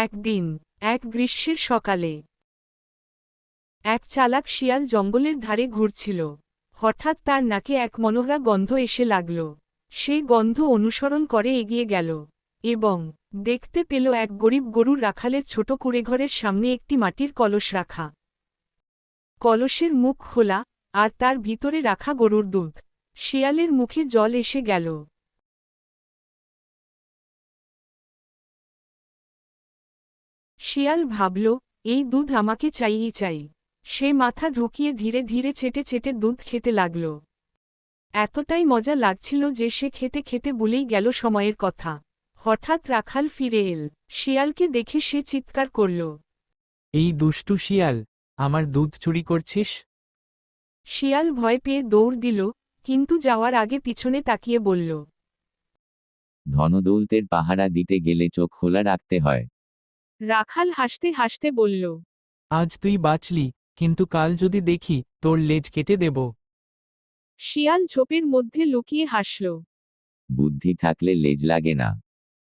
একদিন এক গ্রীষ্মের সকালে এক চালাক শিয়াল জঙ্গলের ধারে ঘুরছিল। হঠাৎ তার নাকে এক মনোহরা গন্ধ এসে লাগল। সে গন্ধ অনুসরণ করে এগিয়ে গেল এবং দেখতে পেল এক গরিব গরুর রাখালের ছোট কুঁড়েঘরের সামনে একটি মাটির কলস রাখা। কলসের মুখ খোলা, আর তার ভিতরে রাখা গরুর দুধ। শিয়ালের মুখে জল এসে গেল। শিয়াল ভাবল, এই দুধ আমাকে চাইই চাই। সে মাথা ঢুকিয়ে ধীরে ধীরে চেটে চেটে দুধ খেতে লাগল। এতটাই মজা লাগছিল যে সে খেতে খেতে ভুলেই গেল সময়ের কথা। হঠাৎ রাখাল ফিরে এল। শিয়ালকে দেখে সে চিৎকার করল। এই দুষ্টু শিয়াল, আমার দুধ চুরি করছিস? শিয়াল ভয় পেয়ে দৌড় দিল, কিন্তু যাওয়ার আগে পিছনে তাকিয়ে বলল, ধনদৌলতের পাহারা দিতে গেলে চোখ খোলা রাখতে হয়। রাখাল হাসতে হাসতে বলল, আজ তুই বাঁচলি, কিন্তু কাল যদি দেখি তোর লেজ কেটে দেব। শিয়াল ঝোপের মধ্যে লুকিয়ে হাসল। বুদ্ধি থাকলে লেজ লাগে না।